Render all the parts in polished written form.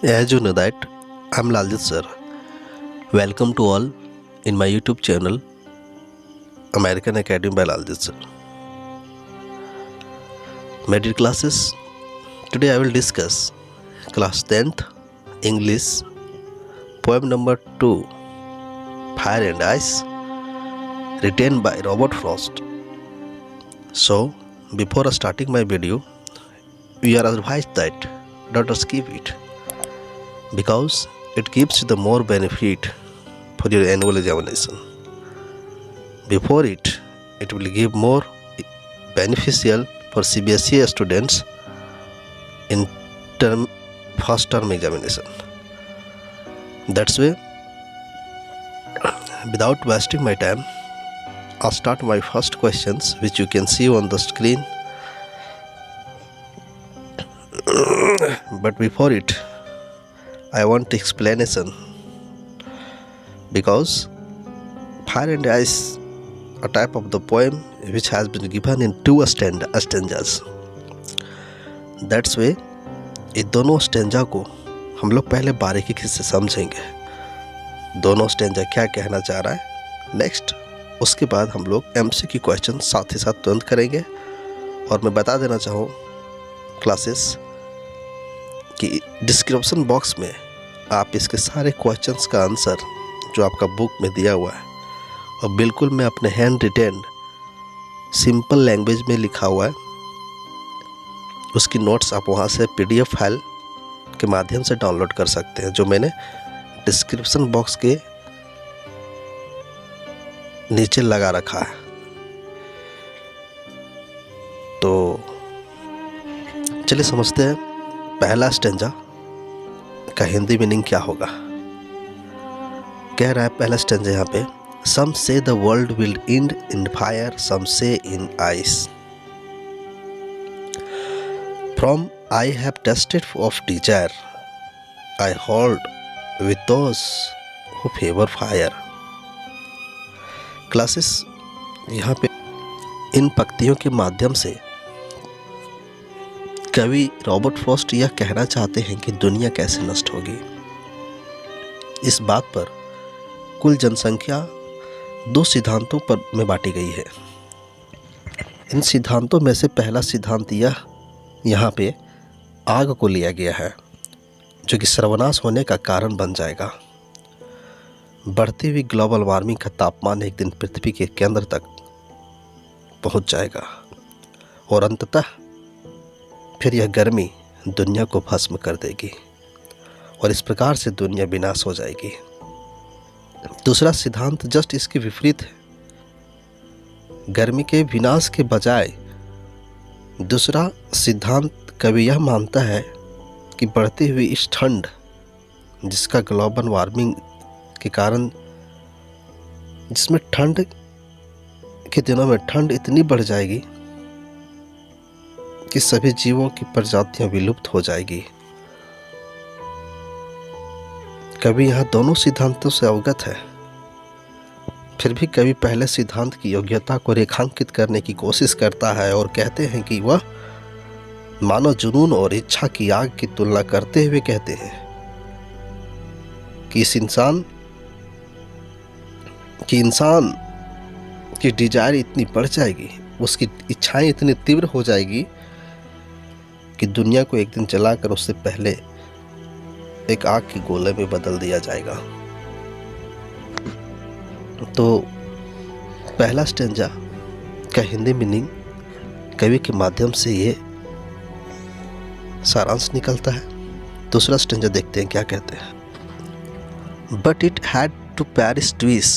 As you know that, I'm Laljit sir. Welcome to all in my YouTube channel, American Academy by Laljit sir. My dear classes, today I will discuss class 10th English poem number 2, Fire and Ice, written by Robert Frost. So, before starting my video, we are advised that don't skip it, because it gives you the more benefit for your annual examination. Before it will give more beneficial for CBSE students in first term examination. That's why, without wasting my time, I'll start my first questions, which you can see on the screen. But before it, I want explanation, because Fire and Ice, a type of the poem which has been given in 2 stanzas. That's way ये दोनों stanza को हम लोग पहले बारीकी से समझेंगे, दोनों स्टेंजा क्या कहना चाह रहा है। नेक्स्ट उसके बाद हम लोग MCQ क्वेश्चन साथ ही साथ तुरंत करेंगे। और मैं बता देना चाहूँ क्लासेस कि डिस्क्रिप्शन बॉक्स में आप इसके सारे क्वेश्चंस का आंसर जो आपका बुक में दिया हुआ है, और बिल्कुल मैं अपने हैंड रिटेन सिंपल लैंग्वेज में लिखा हुआ है, उसकी नोट्स आप वहाँ से PDF फाइल के माध्यम से डाउनलोड कर सकते हैं, जो मैंने डिस्क्रिप्शन बॉक्स के नीचे लगा रखा है। तो चलिए समझते हैं पहला स्टेंजा का हिंदी मीनिंग क्या होगा। कह रहा है पहला स्टेंजा यहाँ पे, Some say the world will end in fire, some say in ice. From I have tasted of desire, I hold with those who favor fire. Classes यहाँ पे इन पंक्तियों के माध्यम से कवि रॉबर्ट फ्रॉस्ट यह कहना चाहते हैं कि दुनिया कैसे नष्ट होगी। इस बात पर कुल जनसंख्या 2 सिद्धांतों पर में बांटी गई है। इन सिद्धांतों में से पहला सिद्धांत यह यहाँ पे आग को लिया गया है, जो कि सर्वनाश होने का कारण बन जाएगा। बढ़ती हुई ग्लोबल वार्मिंग का तापमान एक दिन पृथ्वी के केंद्र तक पहुँच जाएगा, और अंततः फिर यह गर्मी दुनिया को भस्म कर देगी, और इस प्रकार से दुनिया विनाश हो जाएगी। दूसरा सिद्धांत जस्ट इसके विपरीत है। गर्मी के विनाश के बजाय दूसरा सिद्धांत कवि यह मानता है कि बढ़ती हुई इस ठंड, जिसका ग्लोबल वार्मिंग के कारण, जिसमें ठंड के दिनों में ठंड इतनी बढ़ जाएगी कि सभी जीवों की प्रजातियां विलुप्त हो जाएगी। कवि यहाँ दोनों सिद्धांतों से अवगत है, फिर भी कवि पहले सिद्धांत की योग्यता को रेखांकित करने की कोशिश करता है, और कहते हैं कि वह मानव जुनून और इच्छा की आग की तुलना करते हुए कहते हैं कि इंसान की डिजायर इतनी बढ़ जाएगी, उसकी इच्छाएं इतनी तीव्र हो जाएगी कि दुनिया को एक दिन जलाकर उससे पहले एक आग के गोले में बदल दिया जाएगा। तो पहला स्टेंजा का हिंदी मीनिंग कवि के माध्यम से ये सारांश निकलता है। दूसरा स्टेंजा देखते हैं क्या कहते हैं। But it had to perish twice,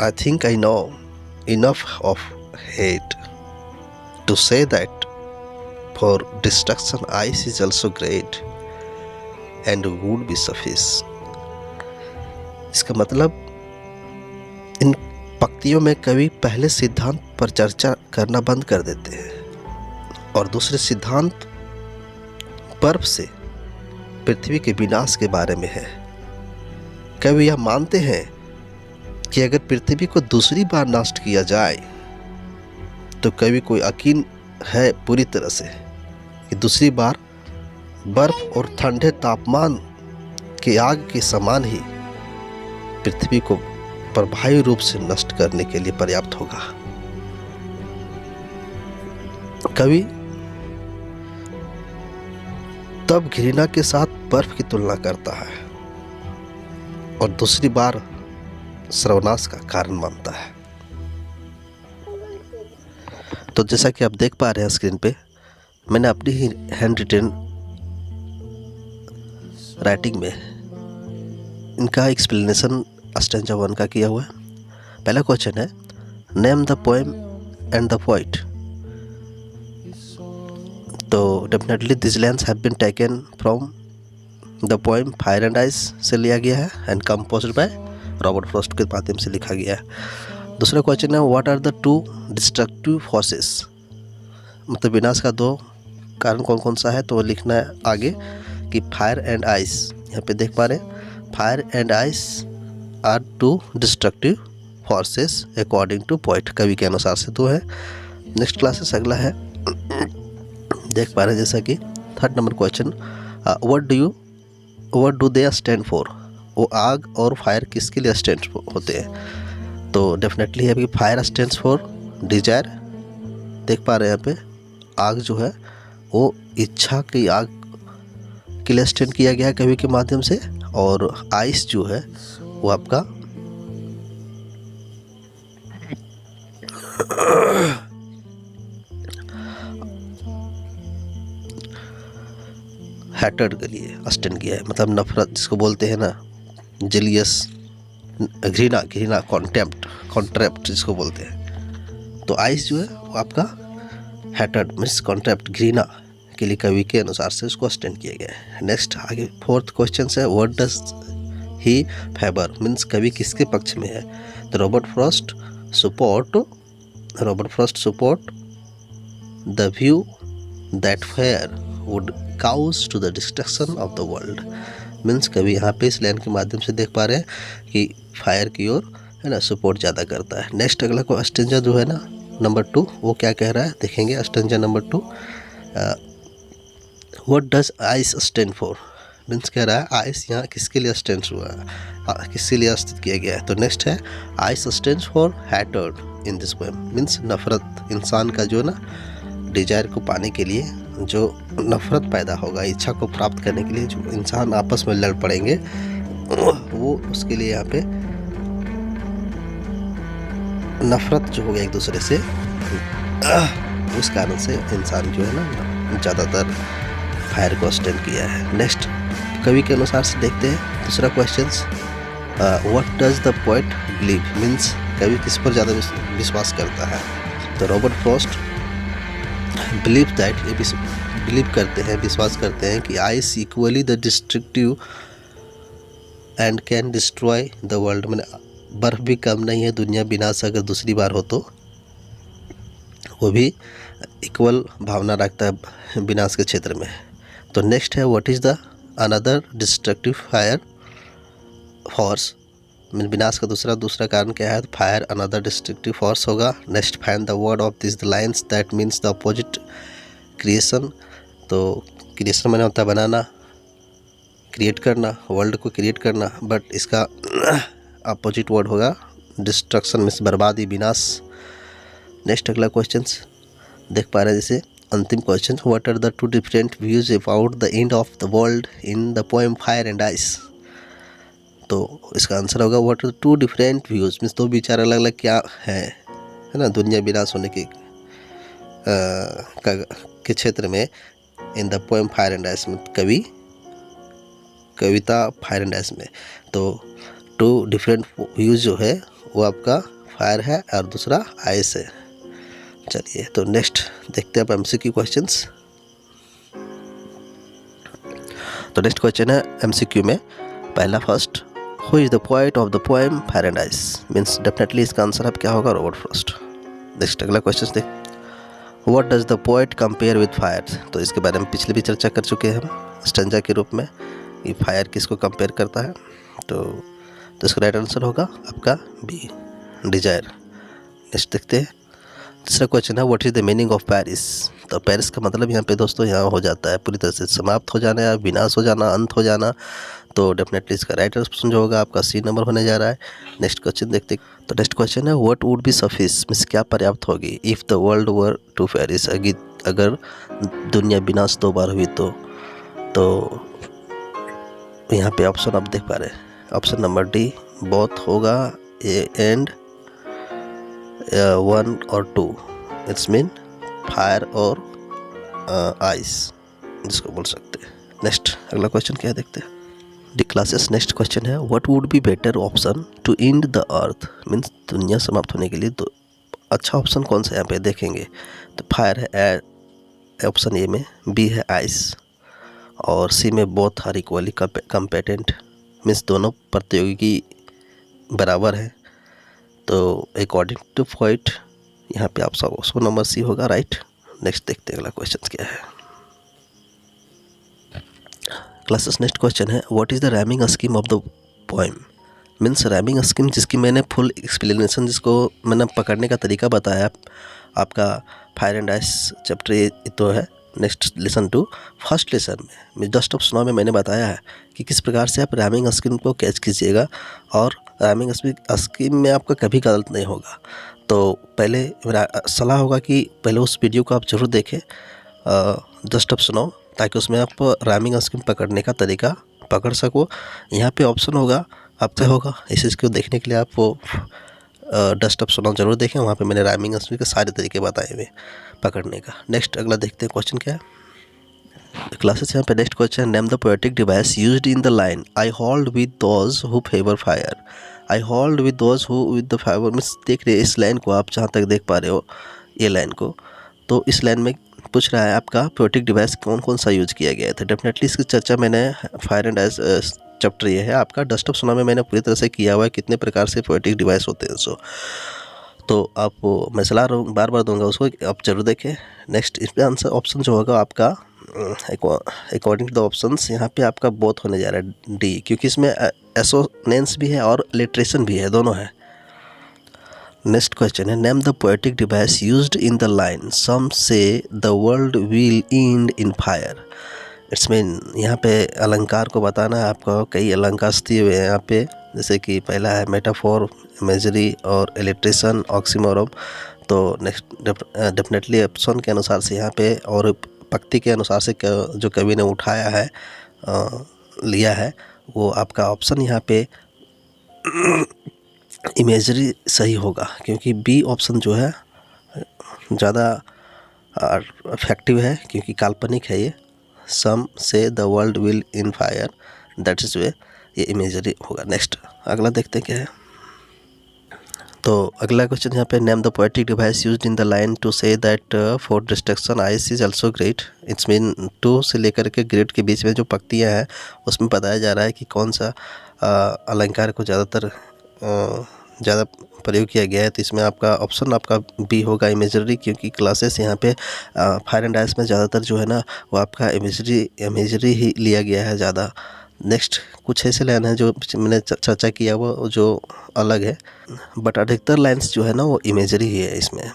I think I know enough of hate to say that for destruction ice is also great and would be sufficient. इसका मतलब इन पंक्तियों में कवि पहले सिद्धांत पर चर्चा करना बंद कर देते हैं, और दूसरे सिद्धांत बर्फ से पृथ्वी के विनाश के बारे में है। कवि यह मानते हैं कि अगर पृथ्वी को दूसरी बार नष्ट किया जाए तो कवि को यकीन है पूरी तरह से कि दूसरी बार बर्फ और ठंडे तापमान के आग के समान ही पृथ्वी को प्रभावी रूप से नष्ट करने के लिए पर्याप्त होगा। कवि तब घृणा के साथ बर्फ की तुलना करता है और दूसरी बार सर्वनाश का कारण मानता है। तो जैसा कि आप देख पा रहे हैं स्क्रीन पे, मैंने अपनी ही हैंड रिटन राइटिंग में इनका एक्सप्लेनेशन स्टैंजा 1 का किया हुआ है। पहला क्वेश्चन है, name the poem and the poet. तो definitely this lines have been taken from the poem fire and ice से लिया गया है and composed by Robert Frost के माध्यम से लिखा गया है। दूसरा क्वेश्चन है, what are the two destructive forces. मतलब विनाश का दो कारण कौन कौन सा है, तो लिखना है आगे कि फायर एंड आइस। यहाँ पे देख पा रहे हैं, fire and ice are two destructive forces according to poet. कवि के अनुसार से दो है। नेक्स्ट क्लासेस अगला है, देख पा रहे हैं जैसा कि third number question, what do they stand for. वो आग और फायर किसके लिए स्टैंड होते हैं, तो डेफिनेटली है कि फायर स्टैंड्स फॉर डिजायर। देख पा रहे हैं यहाँ पे आग जो है वो इच्छा की आग के लिए स्टैंड किया गया है कवि के माध्यम से, और आइस जो है वो आपका हैटर्ड के लिए स्टैंड किया है। मतलब नफरत जिसको बोलते हैं ना, जेलियस, घृणा, कॉन्ट्रैप्ट जिसको बोलते हैं। तो आइस जो है वो आपका हैटर्ड मीन्स कॉन्ट्रैप्ट, घृणा के लिए कवि के अनुसार से उसको स्टैंड किया गया है। नेक्स्ट आगे फोर्थ क्वेश्चन है, what does he favour means कवि किसके पक्ष में है। तो Robert Frost support the view that fire would cause to the destruction of the world. Means कभी यहाँ पे इस लाइन के माध्यम से देख पा रहे हैं कि फायर की ओर है ना सपोर्ट ज़्यादा करता है। नेक्स्ट अगला को स्टेंजा जो है ना नंबर 2, वो क्या कह रहा है देखेंगे। Stanza number 2, what does ice stand for means कह रहा है आइस यहाँ किसके लिए स्टैंड हुआ है, किसके लिए स्थित किया गया है। तो नेक्स्ट है, ice stand for hatred in this poem means नफरत, इंसान का जो ना डिजायर को पाने के लिए जो नफरत पैदा होगा, इच्छा को प्राप्त करने के लिए जो इंसान आपस में लड़ पड़ेंगे, वो उसके लिए यहाँ पे नफरत जो हो गया एक दूसरे से, उस कारण से इंसान जो है ना ज़्यादातर फायर को स्टैंड किया है। नेक्स्ट कवि के अनुसार से देखते हैं दूसरा question, what does the poet believe means कवि किस पर ज़्यादा विश्वास करता है। तो रॉबर्ट फ्रॉस्ट बिलीव दैट, ये बिलीव करते हैं, विश्वास करते हैं कि ice equally the destructive and can destroy the world. मैंने बर्फ भी कम नहीं है दुनिया विनाश अगर दूसरी बार हो तो वो भी इक्वल भावना रखता है विनाश के क्षेत्र में। तो नेक्स्ट है, what is the another destructive fire force mean विनाश का दूसरा कारण क्या है, तो फायर अनदर डिस्ट्रक्टिव फोर्स होगा। Next find the word of this lines that means the opposite creation. तो क्रिएशन मैंने होता है बनाना, क्रिएट करना, वर्ल्ड को क्रिएट करना, बट इसका अपोजिट वर्ड होगा डिस्ट्रक्शन मीन्स बर्बादी, विनाश। नेक्स्ट अगला क्वेश्चन देख पा रहे हैं जैसे अंतिम question, what are the two different views about the end of the world in the poem fire and ice. तो इसका आंसर होगा what are two different views means दो विचार अलग अलग क्या है ना दुनिया विनाश होने के क्षेत्र में इन the poem fire and ice में कविता फायर एंड आइस में। तो टू डिफरेंट व्यूज जो है वो आपका फायर है और दूसरा आइस है। चलिए तो नेक्स्ट देखते हैं आप एमसीक्यू क्वेश्चंस। तो नेक्स्ट क्वेश्चन है एमसीक्यू में पहला first, who is the poet of the poem fire and ice means definitely इसका आंसर अब क्या होगा, रॉबर्ट फ्रॉस्ट। नेक्स्ट अगला क्वेश्चन देख, what does the poet compare with fire. तो इसके बारे में पिछले भी चर्चा कर चुके हैं हम स्टेंजा के रूप में कि फायर किसको कंपेयर करता है। तो इसका राइट आंसर होगा आपका बी, डिजायर। नेक्स्ट देखते हैं तीसरा क्वेश्चन है what is the meaning of Paris. तो पेरिस का मतलब यहाँ पे दोस्तों यहाँ हो जाता है पूरी तरह से समाप्त हो जाना या विनाश हो जाना, अंत हो जाना। तो डेफिनेटली इसका राइट ऑप्शन जो होगा आपका सी नंबर होने जा रहा है। नेक्स्ट क्वेश्चन देखते। तो नेक्स्ट क्वेश्चन है what would be suffice, means क्या पर्याप्त होगी if the world were to perish, अगर दुनिया विनाश 2 बार हुई तो यहाँ पे ऑप्शन आप देख पा रहे हैं। ऑप्शन नंबर डी बोथ होगा, एंड 1 और 2, इट्स मीन फायर और आइस जिसको बोल सकते हैं। नेक्स्ट अगला क्वेश्चन क्या है देखते हैं। डी क्लासेस नेक्स्ट क्वेश्चन है what would be better option to end the earth, means दुनिया समाप्त होने के लिए तो अच्छा ऑप्शन कौन सा यहाँ पे देखेंगे। तो फायर है ऑप्शन ए में, बी है आइस और सी में बोथ आर इक्वली कम्पेटेंट, मीन्स दोनों प्रतियोगी बराबर हैं। तो अकॉर्डिंग टू पॉइंट यहाँ पे आप सब नंबर सी होगा राइट। नेक्स्ट देखते हैं अगला क्वेश्चन क्या है। क्लासेस नेक्स्ट क्वेश्चन है what is the rhyming scheme of the poem, means rhyming scheme जिसकी मैंने फुल एक्सप्लेनेशन, जिसको मैंने पकड़ने का तरीका बताया आपका फायर एंड आइस चैप्टर ये तो है। Next listen to first lesson में जस्ट ऑफ स्नो में मैंने बताया है कि किस प्रकार से आप रैमिंग स्कीम को कैच कीजिएगा और रैमिंग स्कीम में आपका कभी गलत नहीं होगा। तो पहले मेरा सलाह होगा कि पहले उस वीडियो को आप ज़रूर देखें जस्ट ऑफ स्नो, ताकि उसमें आप रैमिंग स्कीम पकड़ने का तरीका पकड़ सको। यहाँ पे ऑप्शन होगा आपसे होगा, इस चीज़ को देखने के लिए आप वो डस्ट ऑफ स्नो जरूर देखें, वहाँ पे मैंने रैमिंग स्कीम के सारे तरीके बताए हुए पकड़ने का। नेक्स्ट अगला देखते हैं क्वेश्चन क्या है। क्लासेस यहाँ पे next question name the poetic device used in the line I hold with those who favour fire, I hold with those who with the fire, means देख रहे हैं इस लाइन को आप जहाँ तक देख पा रहे हो ये लाइन को, तो इस लाइन में पूछ रहा है आपका पोएटिक डिवाइस कौन कौन सा यूज किया गया है। तो डेफिनेटली इसकी चर्चा मैंने फायर एंड आइस चैप्टर ये है आपका डस्ट ऑफ स्नो में मैंने पूरी तरह से किया हुआ है कितने प्रकार से पोएटिक डिवाइस होते हैं। सो तो आप मैं सलाह रहा हूँ बार बार दूंगा उसको, आप जरूर देखें। नेक्स्ट इसमें आंसर ऑप्शन जो होगा आपका अकॉर्डिंग टू द ऑप्शंस यहाँ पे आपका बोथ होने जा रहा है डी, क्योंकि इसमें एसोनेंस भी है और लिटरेशन भी है, दोनों है। नेक्स्ट क्वेश्चन है name the poetic device used in the line some say the world will end in fire, it's mean यहाँ पे अलंकार को बताना है आपको। कई अलंकार दिए हुए हैं यहाँ पे, जैसे कि पहला है मेटाफोर, इमेजरी और इलिट्रेशन, ऑक्सीमोरम। तो नेक्स्ट डेफिनेटली ऑप्शन के अनुसार से यहाँ पे और पंक्ति के अनुसार से जो कवि ने उठाया है लिया है वो आपका ऑप्शन यहाँ पे इमेजरी सही होगा, क्योंकि बी ऑप्शन जो है ज़्यादा इफेक्टिव है क्योंकि काल्पनिक है ये। Some say the world will in fire, that is way ये इमेजरी होगा। नेक्स्ट अगला देखते हैं क्या है। तो अगला क्वेश्चन यहाँ पे name the poetic device used in the line to say that for destruction ice is also great, it's mean to say लेकर के ग्रेट के बीच में जो पंक्तियाँ हैं उसमें बताया जा रहा है कि कौन सा अलंकार को ज़्यादातर ज़्यादा प्रयोग किया गया है। तो इसमें आपका ऑप्शन आपका बी होगा इमेजरी, क्योंकि क्लासेस यहाँ पे फायर एंड आइस में ज़्यादातर जो है ना वो आपका इमेजरी ही लिया गया है ज़्यादा। नेक्स्ट कुछ ऐसे लाइन है जो मैंने चर्चा किया वो जो अलग है, बट अधिकतर लाइन्स जो है ना वो इमेजरी ही है इसमें।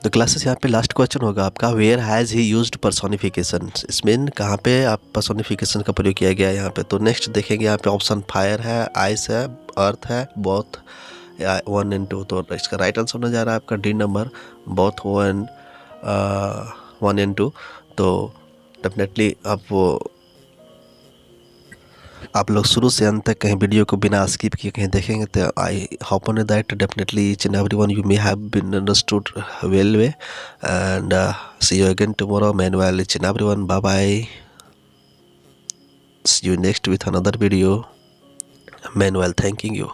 तो क्लासेस यहाँ पे लास्ट क्वेश्चन होगा आपका where has he used personification, इसमें कहाँ पे आप पर्सोनिफिकेशन का प्रयोग किया गया है यहाँ पे। तो नेक्स्ट देखेंगे यहाँ पे ऑप्शन फायर है, आइस है, अर्थ है, बोथ 1 and 2। तो इसका राइट आंसर होने जा रहा है आपका डी नंबर बोथ 1 and 2। तो डेफिनेटली आप लोग शुरू से अंत तक कहीं वीडियो को बिना स्किप किए कहीं देखेंगे तो I hope on that definitely each and everyone you may have been understood well way and see you again tomorrow. meanwhile each and everyone, bye bye, see you next with another video. Meanwhile thanking you.